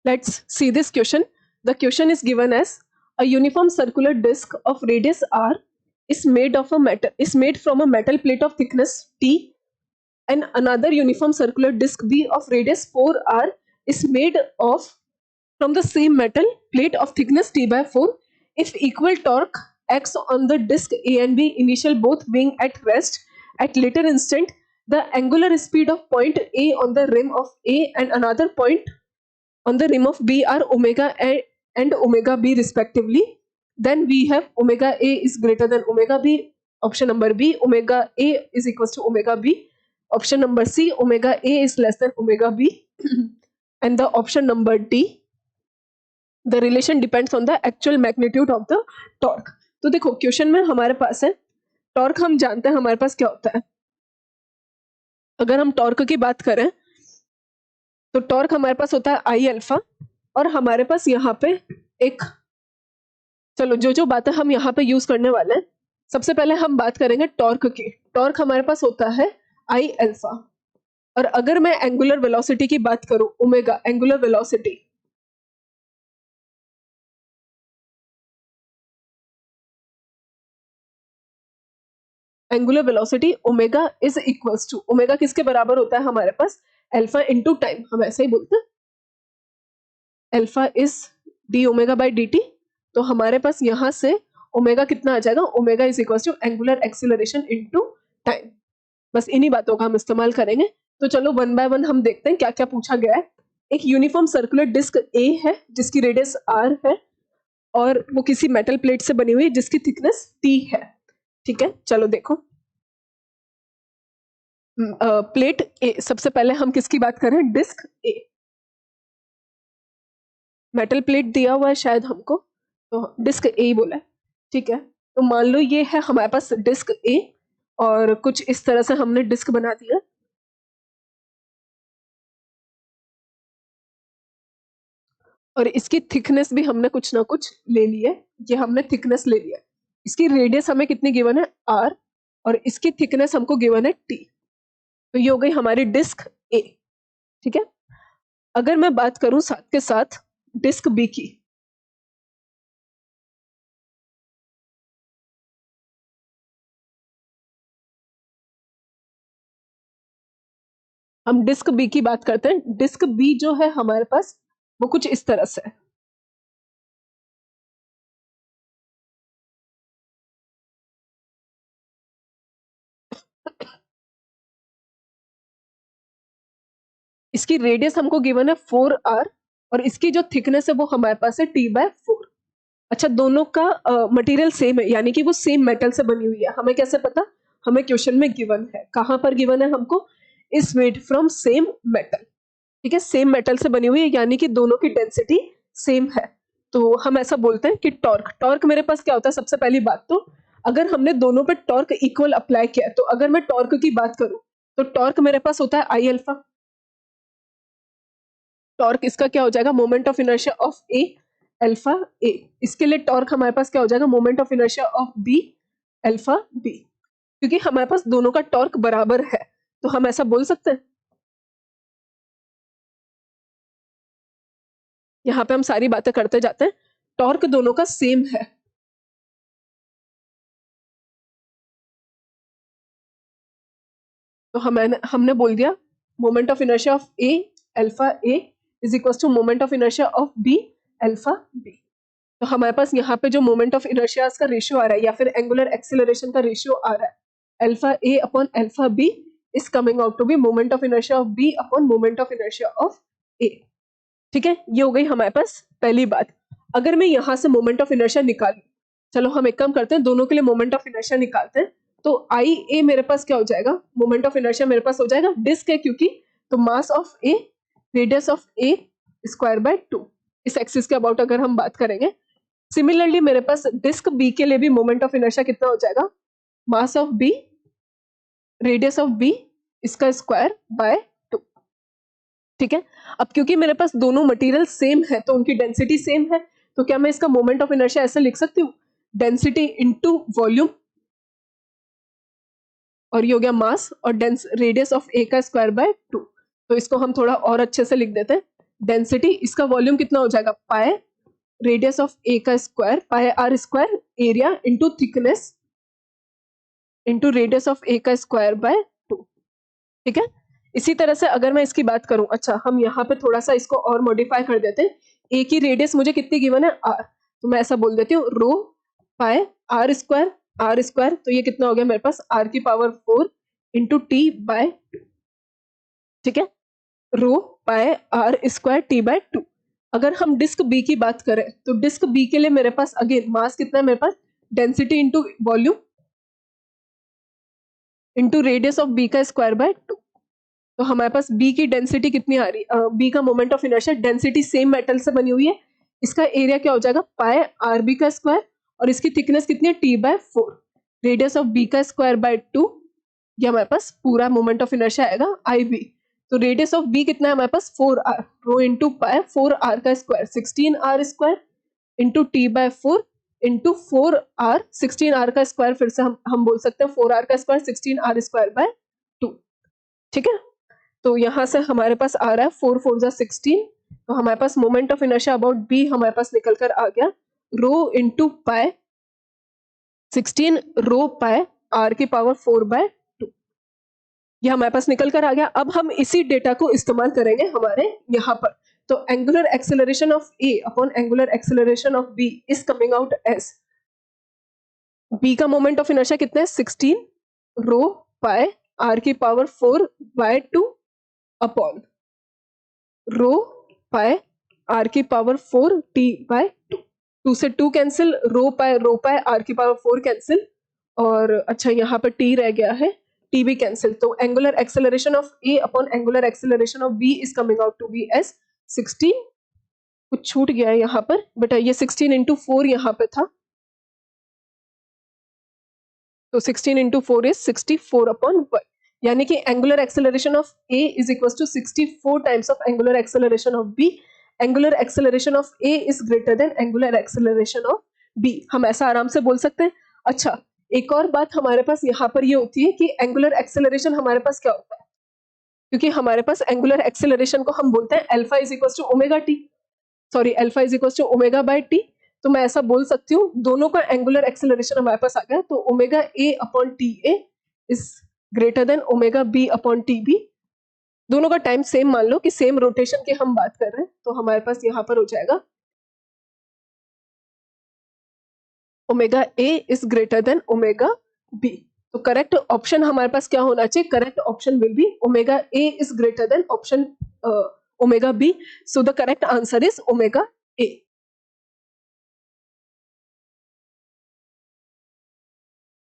Let's see this question. The question is given as a uniform circular disc of radius r is made from a metal plate of thickness t, and another uniform circular disc b of radius 4r is made of from the same metal plate of thickness t by 4. If equal torque acts on the disc A and B, initial both being at rest, at later instant the angular speed of point A on the rim of A and another point on the rim of B are omega A and omega B respectively, then we have omega A is greater than omega B. Option number B, omega A is equals to omega B. Option number C, omega A is less than omega B. And the option number D, the relation depends on the actual magnitude of the torque. तो देखो question में हमारे पास है torque, हम जानते हैं हमारे पास क्या होता है. अगर हम टॉर्क की बात करें तो टॉर्क हमारे पास होता है आई अल्फा, और हमारे पास यहाँ पे एक, चलो जो बातें हम यहाँ पे यूज करने वाले हैं, सबसे पहले हम बात करेंगे टॉर्क की. टॉर्क हमारे पास होता है आई अल्फा, और अगर मैं एंगुलर वेलोसिटी की बात करूं, omega angular velocity, angular velocity omega is equals to, omega किसके बराबर होता है हमारे पास, अल्फा इनटू टाइम. हम ऐसे ही बोलते हैं alpha is D omega by D T. तो हमारे पास यहां से ओमेगा कितना आ जाएगा, omega is equals to angular acceleration into time. बस इन्हीं बातों का हम इस्तेमाल करेंगे. तो चलो वन बाय वन हम देखते हैं क्या क्या पूछा गया है. एक यूनिफॉर्म सर्कुलर डिस्क ए है जिसकी रेडियस आर है, और वो किसी मेटल प्लेट से बनी हुई है जिसकी थिकनेस टी है. ठीक है, चलो देखो प्लेट ए. सबसे पहले हम किसकी बात करें, डिस्क ए. मेटल प्लेट दिया हुआ है शायद हमको, तो डिस्क ए ही बोला है. ठीक है, तो मान लो ये है हमारे पास डिस्क ए, और कुछ इस तरह से हमने डिस्क बना दिया. और इसकी थिकनेस भी हमने कुछ ना कुछ ले ली है. ये हमने थिकनेस ले लिया. इसकी रेडियस हमें कितनी गिवन है, आर, और इसकी थिकनेस हमको गिवन है टी. तो ये हो गई हमारी डिस्क ए. ठीक है, अगर मैं बात करूं साथ के साथ डिस्क बी की, हम डिस्क बी की बात करते हैं. डिस्क बी जो है हमारे पास वो कुछ इस तरह से है. इसकी रेडियस हमको गिवन है 4r, और इसकी जो थिकनेस है वो हमारे पास है t बाय 4. अच्छा, दोनों का मटेरियल सेम है, यानी कि वो सेम मेटल से बनी हुई है. हमें कैसे पता, हमें क्वेश्चन में गिवन है. कहां पर गिवन है हमको, is made from same metal. ठीक है, सेम मेटल से बनी हुई है, यानी कि दोनों की डेंसिटी सेम है. तो हम ऐसा बोलते हैं कि टॉर्क, टॉर्क मेरे पास क्या होता है, सबसे पहली बात तो अगर हमने दोनों पे टॉर्क इक्वल अप्लाई किया, तो अगर मैं टॉर्क की बात करूं तो टॉर्क मेरे पास होता है आई अल्फा. टॉर्क इसका क्या हो जाएगा, moment of inertia of A alpha A. इसके लिए टॉर्क हमारे पास क्या हो जाएगा, moment of inertia of B alpha B. क्योंकि हमारे पास दोनों का टॉर्क बराबर है, तो हम ऐसा बोल सकते हैं. यहाँ पे हम सारी बातें करते जाते हैं. टॉर्क दोनों का सेम है. तो हमने बोल दिया moment of inertia of A alpha A is equal to moment of inertia of B alpha B. तो हमारे पास यहाँ पे जो मोमेंट ऑफ इनर्शिया का रेशियो आ रहा है, या फिर एंगुलर एक्सीलरेशन का रेशियो आ रहा है, alpha A upon alpha B is coming out to be moment of inertia of B upon moment of inertia of A. ठीक है, ये हो गई हमारे पास पहली बात. अगर मैं यहाँ से मोमेंट ऑफ इनर्शिया निकालूं, चलो हम एक काम करते हैं, दोनों के लिए मोमेंट ऑफ इनर्शिया निकालते हैं. तो आई ए मेरे पास क्या हो जाएगा, मोमेंट ऑफ इनर्शिया मेरे पास हो जाएगा, डिस्क है क्योंकि, तो mass of A radius of A square by 2. इस एक्सिस के अबाउट अगर हम बात करेंगे. सिमिलरली मेरे पास डिस्क बी के लिए भी मोमेंट ऑफ इनर्शिया कितना हो जाएगा, mass of B radius of B इसका स्क्वायर बाय 2. ठीक है, अब क्योंकि मेरे पास दोनों मटेरियल सेम है तो उनकी डेंसिटी सेम है, तो क्या मैं इसका मोमेंट ऑफ इनर्शिया ऐसे लिख सकती हूँ, डेंसिटी इनटू वॉल्यूम, और ये हो गया मास, और रेडियस ऑफ ए का स्क्वायर बाय 2. तो इसको हम थोड़ा और अच्छे से लिख देते हैं. डेंसिटी, इसका वॉल्यूम कितना हो जाएगा, पाई रेडियस ऑफ ए का square pi r square area into thickness into radius of A का स्क्वायर बाय 2। ठीक है, इसी तरह से अगर मैं इसकी बात करूं, अच्छा हम यहाँ पे थोड़ा सा इसको और मॉडिफाई कर देते हैं। ए की रेडियस मुझे कितनी गिवन है, आर, तो मैं ऐसा बोल देती हूँ रो पाई आर स्क्वायर, तो ये कितना हो गया मेरे पास आर की पावर 4 इंटू टी बाय 2। ठीक है, रो pi r square T by 2। अगर हम डिस्क बी की बात करें तो डिस्क बी के लिए मेरे पास अगेन मास कितना है मेरे पास, density into volume into radius of B का स्क्वायर बाय 2। तो हमारे पास बी की डेंसिटी कितनी आ रही है, बी का moment of inertia, density same metal से बनी हुई है, इसका एरिया क्या हो जाएगा पाई आर बी का स्क्वायर और इसकी थिकनेस कितनी है T by 4, radius of B का स्क्वायर बाय 2, ये हमारे पास पूरा मोमेंट ऑफ इनर्शिया आएगा आई बी। तो रेडियस ऑफ बी कितना है हमारे पास 4r, रो इंटू पाई 4r का square 16r square into T by 4 into 4r, 16r का स्क्वायर फिर से हम बोल सकते हैं 4r का स्क्वायर 16r स्क्वायर बाय 2। ठीक है, तो यहाँ से हमारे पास आ रहा है 4 4 जा 16, तो हमारे पास moment of inertia about B हमारे पास निकल कर आ गया rho into pi 16 rho pi are की पावर 4 बाय 2, ये हमारे पास निकल कर आ गया। अब हम इसी डेटा को इस्तेमाल करेंगे हमारे यहाँ पर, तो angular acceleration of A upon angular acceleration of B is coming out as, B का मोमेंट ऑफ इनर्शिया कितना है 16 रो पाई आर की power 4 by 2 upon rho pi are की पावर 4 टी बाय 2, 2 से 2 कैंसिल, रो पाई आर की power 4 cancel, और अच्छा यहाँ पर टी रह गया है, टी भी कैंसिल, तो angular acceleration of A upon angular acceleration of B is coming out to be as 16, कुछ छूट गया है यहाँ पर बेटा, ये 16 इंटू 4 यहाँ पे था, तो 16 इंटू 4 इज 64 अपॉन 1, यानी कि angular acceleration of A is equal to 64 times of angular acceleration of B, angular acceleration of A is greater than angular acceleration of B, हम ऐसा आराम से बोल सकते हैं। अच्छा, एक और बात हमारे पास यहाँ पर ये होती है कि एंगुलर एक्सेलरेशन हमारे पास क्या होता है, क्योंकि हमारे पास एंगुलर एक्सेलरेशन को हम बोलते हैं alpha is equal to omega T, sorry alpha is equal to omega by T, तो मैं ऐसा बोल सकती हूँ दोनों का एंगुलर एक्सेलरेशन हमारे पास आ गया, तो omega A upon T A is greater than omega B upon T B, दोनों का टाइम सेम मान लो कि सेम रोटेशन की हम बात कर रहे हैं, तो हमारे पास यहाँ पर हो जाएगा omega A is greater than omega B. तो करेक्ट ऑप्शन हमारे पास क्या होना चाहिए, correct option will be omega A is greater than option omega B, so the correct answer is omega A.